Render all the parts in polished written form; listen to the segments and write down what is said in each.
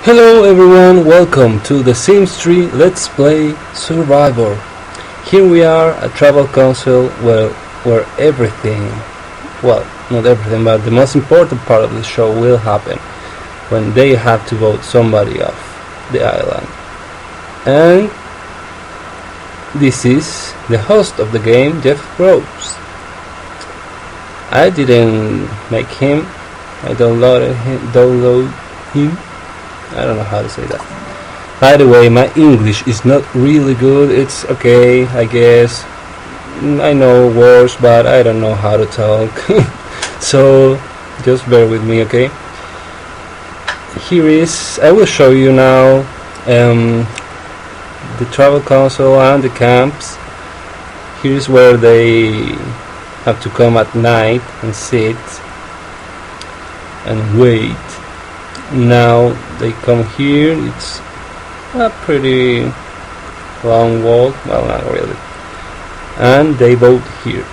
Hello everyone, welcome to the Sims 3 Let's Play Survivor. Here we are at Travel Council where everything, well, not everything, but the most important part of the show will happen when they have to vote somebody off the island. And this is the host of the game, Jeff Groves. I didn't make him, I downloaded him. I don't know how to say that. By the way, my English is not really good. It's okay, I guess. I know words, but I don't know how to talk. So just bear with me, okay? I will show you now the travel council and the camps. Here's where they have to come at night and sit and wait. Now they come here. It's a pretty long walk, well, not really, and they vote here.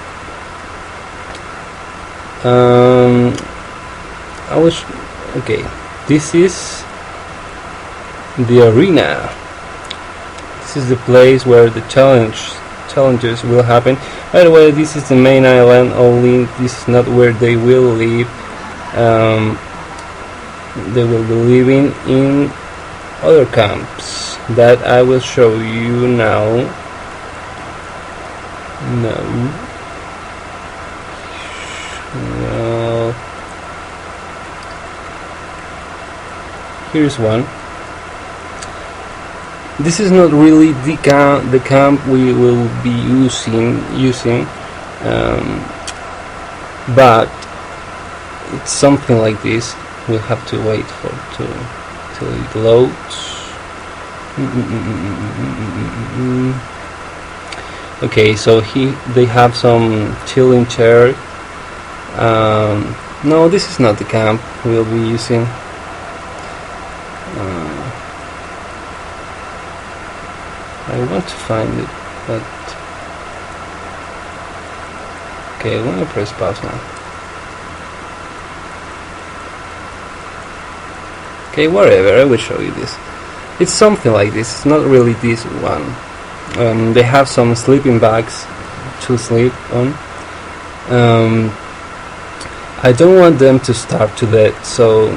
Okay, this is the arena. This is the place where the challenges will happen. By the way, this is the main island only. This is not where they will live. They will be living in other camps that I will show you now. Well, here's one. This is not really the camp we will be using, but it's something like this. We'll have to wait till it loads. Okay, so they have some chilling chair. No, this is not the camp we'll be using. I want to find it, but okay, I'm gonna press pause now. Okay, whatever, I will show you this. It's something like this, it's not really this one. They have some sleeping bags to sleep on. I don't want them to starve to death, so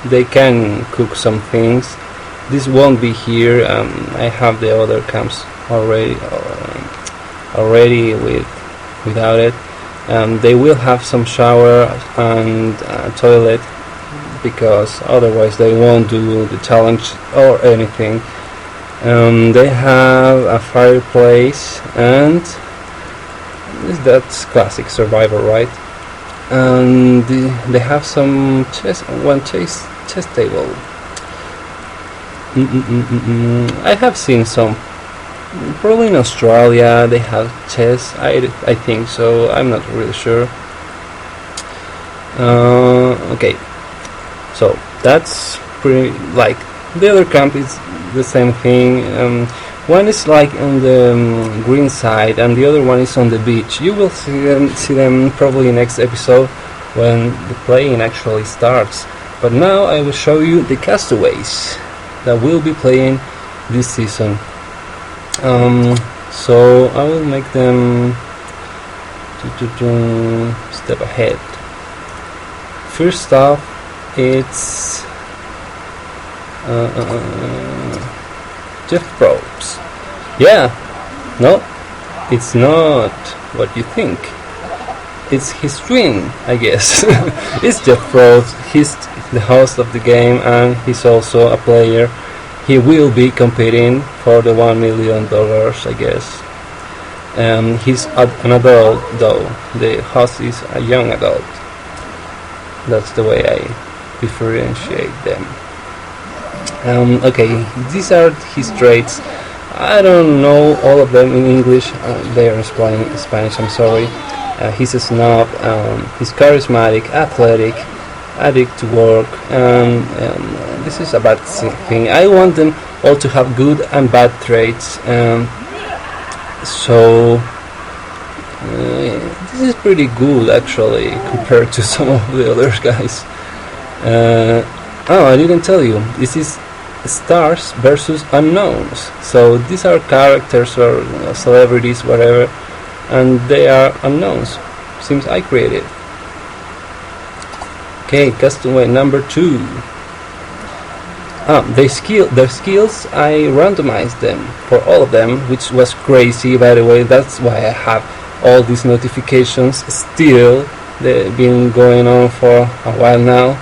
they can cook some things. This won't be here. I have the other camps already without it. They will have some shower and toilet, because otherwise they won't do the challenge or anything. They have a fireplace, and that's classic survival, right? And they have some chest table. I have seen some, probably in Australia they have chess. I think so. I'm not really sure. Okay. So that's pretty, like, the other camp is the same thing. One is like on the green side and the other one is on the beach. You will see them probably next episode when the playing actually starts. But now I will show you the castaways that will be playing this season. So I will make them step ahead. First off, it's Jeff Probes. Yeah, no, it's not what you think. It's his twin, I guess. It's Jeff Probes. He's the host of the game and he's also a player. He will be competing for the $1 million, I guess. He's an adult though. The host is a young adult. That's the way I differentiate them. Okay, these are his traits. I don't know all of them in English. They are in Spanish, I'm sorry. He's a snob. He's charismatic, athletic, addict to work, and this is a bad thing. I want them all to have good and bad traits. So this is pretty good actually compared to some of the other guys. Oh, I didn't tell you. This is stars versus unknowns. So these are characters or celebrities, whatever, and they are unknowns. Seems I created. Okay, custom number 2. Their skills, I randomized them for all of them, which was crazy, by the way. That's why I have all these notifications still. They've been going on for a while now,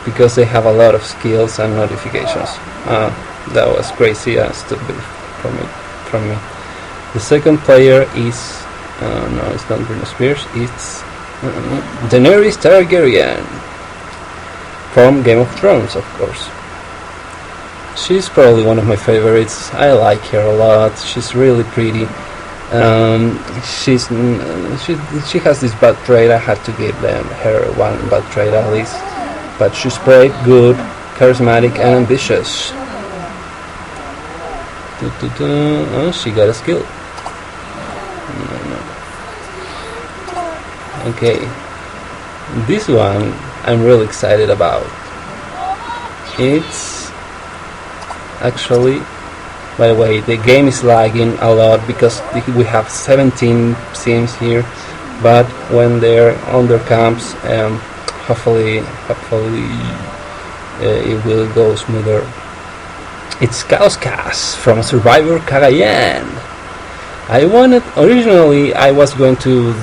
because they have a lot of skills and notifications. That was crazy and stupid from me. The second player is no, it's not Britney Spears. It's Daenerys Targaryen from Game of Thrones, of course. She's probably one of my favorites. I like her a lot. She's really pretty. She has this bad trait. I had to give her one bad trait at least. But she's brave, good, charismatic, and ambitious. Oh, she got a skill. No. Okay, this one I'm really excited about. It's actually, by the way, the game is lagging a lot because we have 17 sims here, but when they're on their camps, hopefully it will go smoother. It's Chaos from Survivor Cagayan. Originally I was going to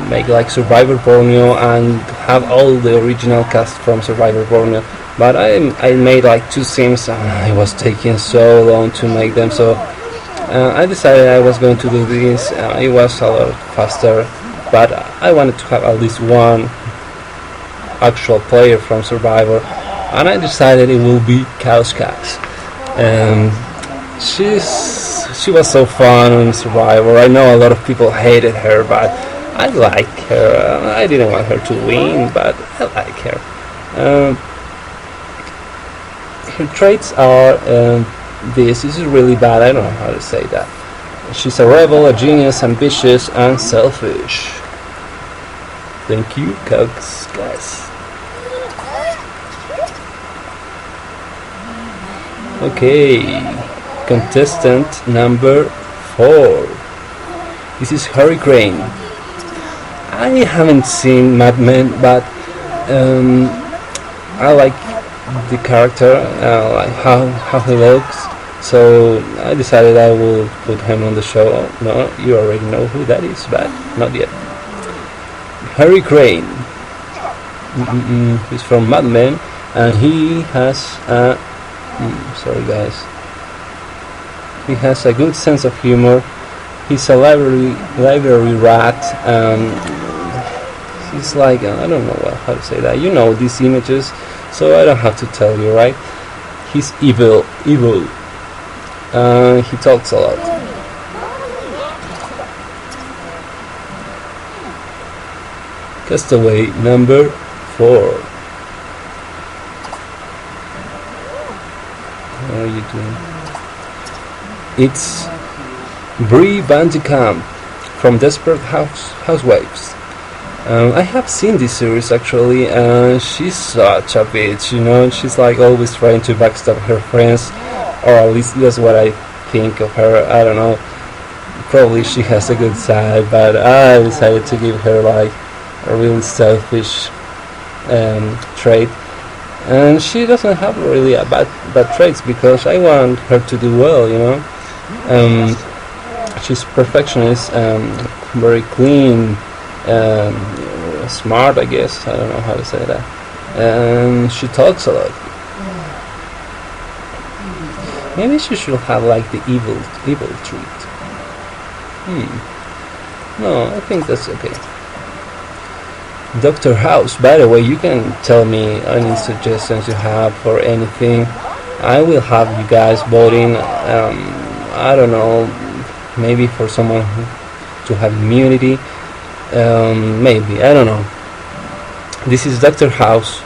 make like Survivor Borneo and have all the original cast from Survivor Borneo, but I made like 2 sims and it was taking so long to make them, so I decided I was going to do this. It was a lot faster, but I wanted to have at least one actual player from Survivor, and I decided it will be Chaos. She was so fun on Survivor. I know a lot of people hated her, but I like her. I didn't want her to win, but I like her. Her traits are this is really bad. I don't know how to say that. She's a rebel, a genius, ambitious, and selfish. Thank you, Cox, guys. Okay, contestant number 4. This is Hurricane. I haven't seen Mad Men, but I like the character, like how he looks. So I decided I will put him on the show. No, you already know who that is, but not yet. Harry Crane. He's from Mad Men, and he has a sorry guys. He has a good sense of humor. He's a library rat. He's like I don't know how to say that. You know these images, so I don't have to tell you, right? He's evil. He talks a lot. Castaway number 4. How are you doing? It's Bree Vandekamp from Desperate Housewives. I have seen this series actually, and she's such a bitch, you know. She's like always trying to backstab her friends, or at least that's what I think of her. I don't know. Probably she has a good side, but I decided to give her like a really selfish trait, and she doesn't have really a bad traits because I want her to do well, you know. She's perfectionist, very clean, smart, I guess. I don't know how to say that. And she talks a lot. Maybe she should have like the evil trait. No, I think that's okay. Dr. House, by the way, you can tell me any suggestions you have for anything. I will have you guys voting. I don't know, maybe for someone to have immunity. Maybe, I don't know. This is Dr. House.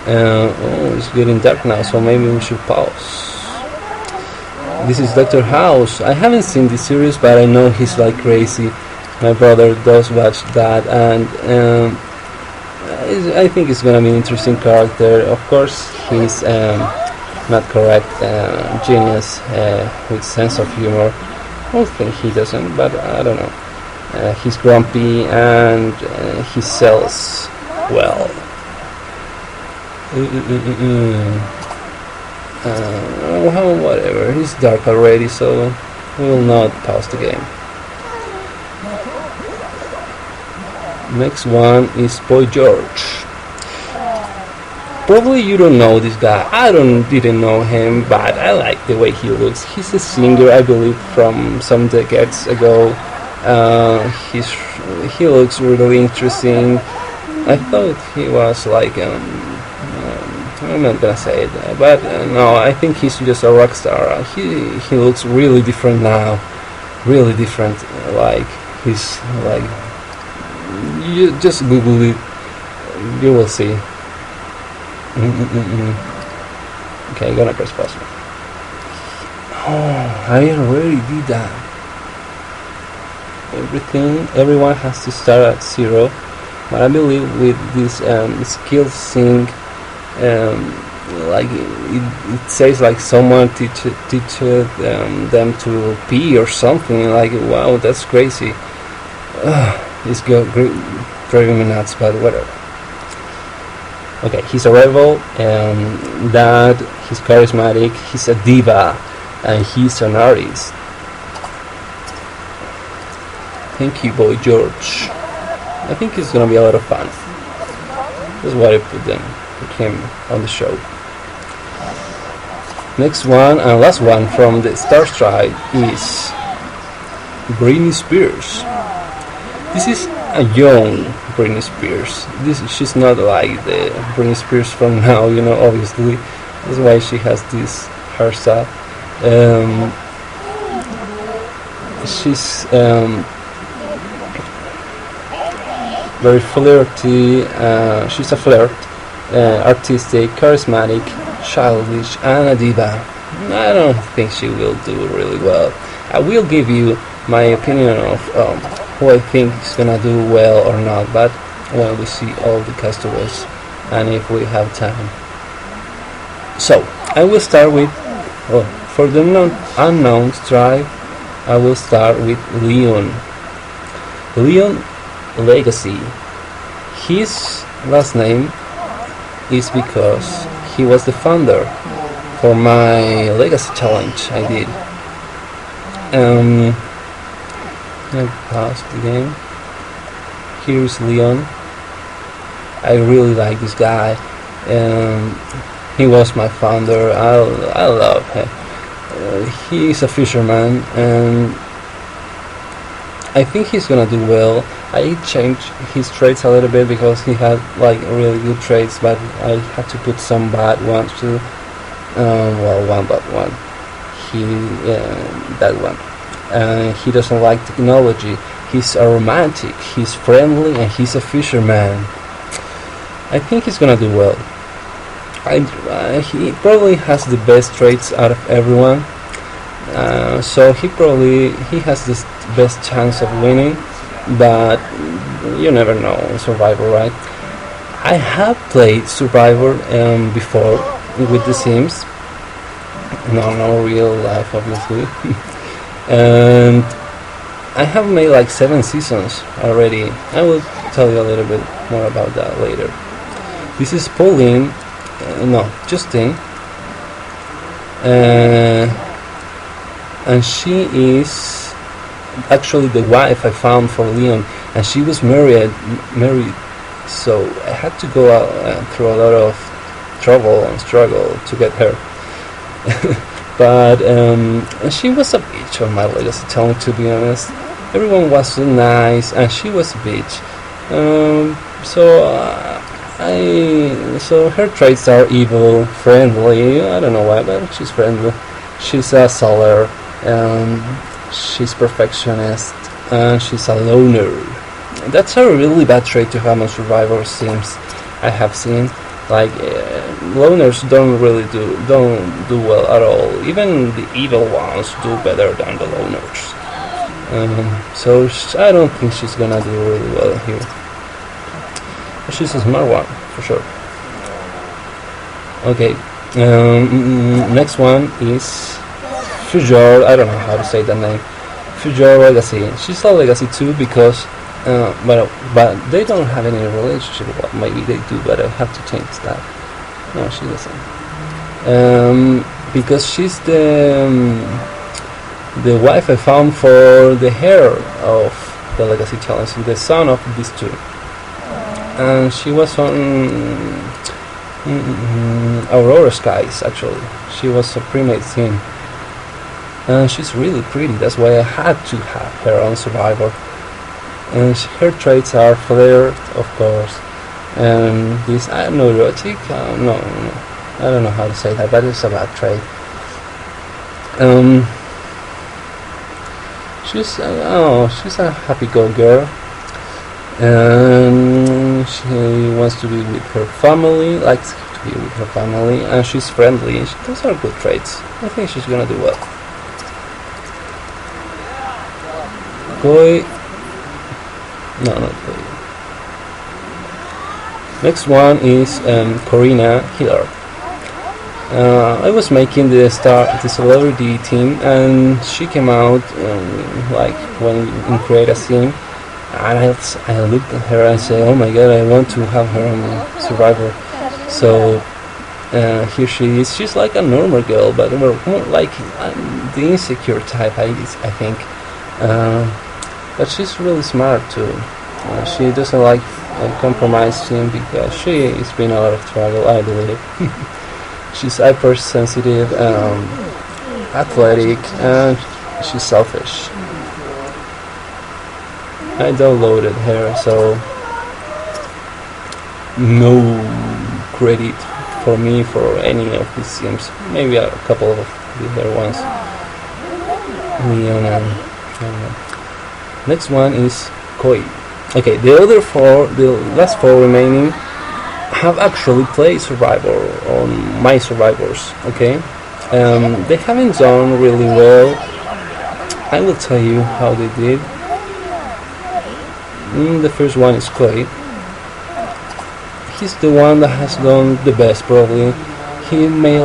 Oh, it's getting dark now, so maybe we should pause. This is Dr. House. I haven't seen this series, but I know he's like crazy. My brother does watch that, and I think it's gonna be an interesting character. Of course, he's not correct, genius with sense of humor. I don't think he doesn't, but I don't know. He's grumpy and he sells well. Well, whatever. He's dark already, so we will not pause the game. Next one is Boy George. Probably you don't know this guy. I didn't know him, but I like the way he looks. He's a singer, I believe, from some decades ago. He looks really interesting. I thought he was like I'm not gonna say it, but no, I think he's just a rock star. He looks really different now, really different. Like he's like, you just Google it, you will see. Okay, I'm gonna press pause. Oh, I already did that. Everyone has to start at 0, but I believe with this skill sync, like it says like someone teach them to pee or something. Like, wow, that's crazy. It's driving me nuts, but whatever. Okay, he's a rebel, that he's charismatic, he's a diva, and he's an artist. Thank you, Boy George. I think it's gonna be a lot of fun. That's why I put him on the show. Next one and last one from the Star Stride is Britney Spears. This is a young Britney Spears. She's not like the Britney Spears from now, obviously. That's why she has this hairstyle. She's very flirty. She's a flirt, artistic, charismatic, childish, and a diva. I don't think she will do really well. I will give you my opinion of who I think is gonna do well or not, but when we see all the castaways and if we have time. So I will start with, for the unknown tribe, I will start with Leon. Leon Legacy. His last name is because he was the founder for my Legacy challenge I did. I paused the game. Here's Leon. I really like this guy. He was my founder. I love him. He's a fisherman, and I think he's gonna do well. I changed his traits a little bit because he had like really good traits, but I had to put some bad ones too. One bad one. That one. He doesn't like technology. He's a romantic. He's friendly, and he's a fisherman. I think he's gonna do well. He probably has the best traits out of everyone. So he has the best chance of winning, but you never know in Survivor, right? I have played Survivor before with The Sims. No real life, obviously. And I have made like 7 seasons already. I will tell you a little bit more about that later. This is Pauline, Justine, and she is actually the wife I found for Leon, and she was married, so I had to go out through a lot of trouble and struggle to get her. But she was a bitch on my Legacy challenge, to be honest. Everyone was so nice, and she was a bitch. So her traits are evil, friendly. I don't know why, but she's friendly. She's a seller, she's perfectionist, and she's a loner. That's a really bad trait to have on Survivor Sims. I have seen like loners don't do well at all. Even the evil ones do better than the loners. So I don't think she's gonna do really well here. She's a smart one, for sure. Okay, next one is Future. I don't know how to say that name. Future Legacy. She's a Legacy too because, but they don't have any relationship. Well, maybe they do, but I have to change that. No, she doesn't. Because she's the wife I found for the hair of the Legacy Challenge, the son of these two, and she was on Aurora Skies. Actually, she was a pre-made scene, and she's really pretty. That's why I had to have her on Survivor. And her traits are flair, of course, and this I don't know, erotic. No, I don't know how to say that, but it's a bad trait. She's a happy-go girl, and she wants to be with her family, likes to be with her family, and she's friendly. Those are good traits. I think she's gonna do well. Koi, no, not Koi. Next one is Corina Hiller. I was making the celebrity team, and she came out like when you create a scene, and I looked at her and said, "Oh my God, I want to have her on Survivor." So here she is. She's like a normal girl, but more like the insecure type, I think. But she's really smart too. She doesn't like compromising because she has been a lot of trouble, I believe. She's hypersensitive, athletic, and she's selfish. I downloaded her, so no credit for me for any of these sims. Maybe a couple of the other ones. Next one is Koi. Okay, the last four remaining have actually played Survivor on my Survivors. Okay, they haven't done really well. I will tell you how they did. The first one is Koi. He's the one that has done the best, probably. He made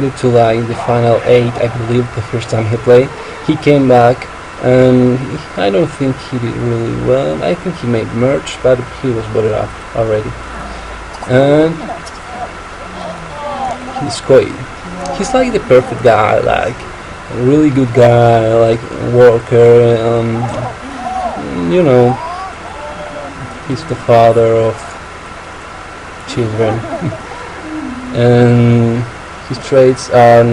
it to like the final 8, I believe, the first time he played. He came back, and I don't think he did really well. I think he made merch, but he was voted up already. And he's Koi. He's like the perfect guy, like a really good guy, like worker. You know, he's the father of children. And his traits are,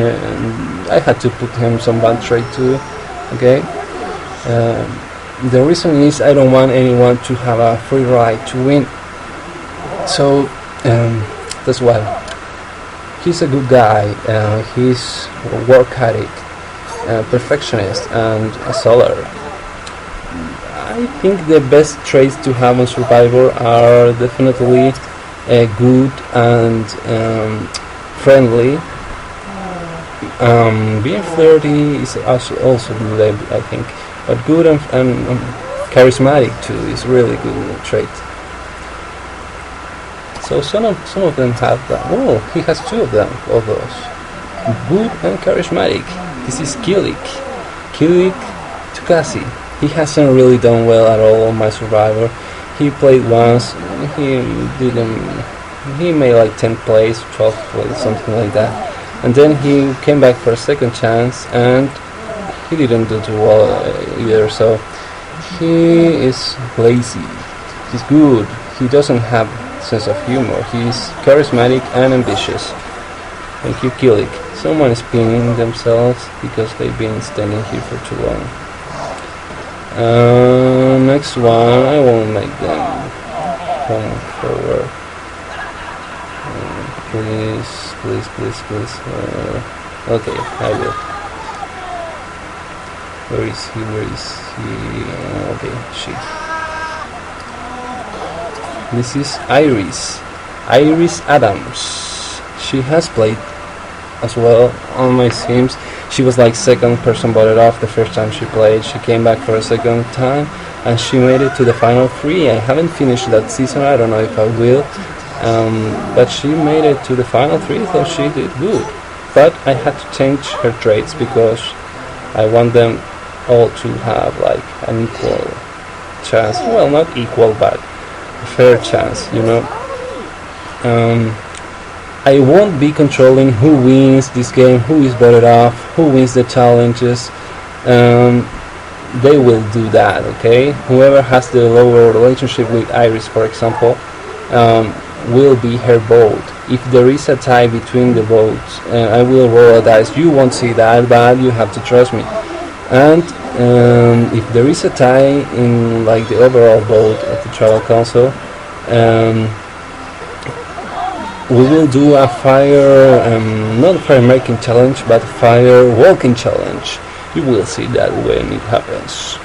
I had to put him some bad trait too. Okay. The reason is I don't want anyone to have a free ride to win. So that's why. He's a good guy. He's a work ethic, perfectionist, and a seller. I think the best traits to have on Survivor are definitely good and friendly. Being flirty is also good, I think, but good and charismatic too is really good trait. So some of them have that. Oh, he has two of them, of those. Good and charismatic. This is Kilik Tukasi. He hasn't really done well at all on my Survivor. He played once. He made like 10 plays, 12 plays, something like that. And then he came back for a second chance, and he didn't do too well either. So he is lazy. He's good. He doesn't have sense of humor. He's charismatic and ambitious. Thank you, Kilik. Someone is pinning themselves because they've been standing here for too long. Next one, I won't make them come forward. Please. Okay, I will. Where is he? Okay, she. This is Iris Adams. She has played as well on my Sims. She was like second person voted off the first time she played. She came back for a second time and she made it to the final 3. I haven't finished that season, I don't know if I will, but she made it to the final 3, so she did good. But I had to change her traits because I want them all to have like an equal chance. Well, not equal, but a fair chance, you know. I won't be controlling who wins this game, who is voted off, who wins the challenges. They will do that, okay? Whoever has the lower relationship with Iris, for example, will be her vote. If there is a tie between the votes, I will roll a dice. You won't see that, but you have to trust me. And if there is a tie in like the overall vote of the Tribal Council, we will do a fire, not a fire making challenge, but a fire walking challenge. You will see that when it happens.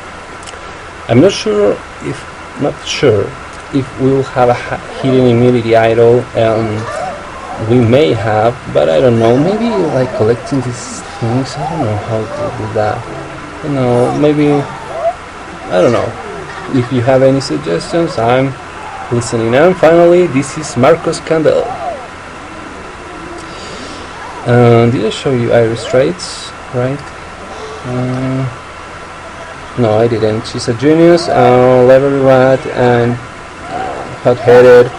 I'm not sure if we will have a hidden immunity idol. We may have, but I don't know. Maybe like collecting these things. I don't know how to do that. You know, maybe I don't know. If you have any suggestions, I'm listening. And finally, this is Marcos Candle. Did I show you Iris traits? Right? No, I didn't. She's a genius, level rat, and hot-headed,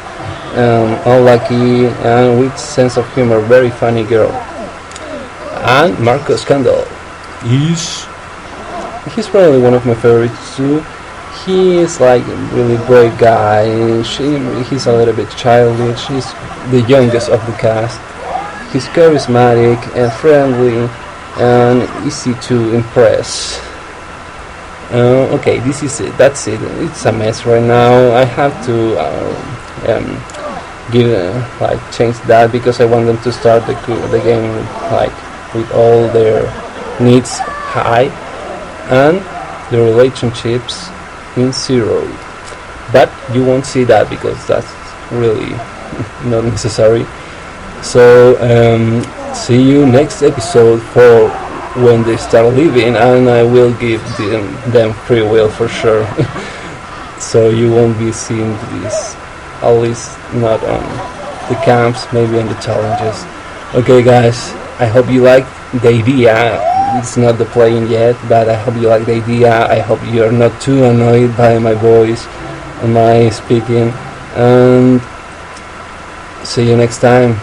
unlucky, and with sense of humor. Very funny girl. And Marcos Candle. He's probably one of my favorites too. He is like a really great guy. He's a little bit childish. He's the youngest of the cast. He's charismatic and friendly and easy to impress. Okay, this is it. That's it. It's a mess right now. I have to change that because I want them to start the game with all their needs high and the relationships in 0. But you won't see that because that's really not necessary. So see you next episode for when they start living, and I will give them free will for sure. So you won't be seeing this, at least not on the camps, maybe on the challenges. Okay guys, I hope you like the idea. It's not the playing yet, but I hope you like the idea. I hope you're not too annoyed by my voice and my speaking, and see you next time.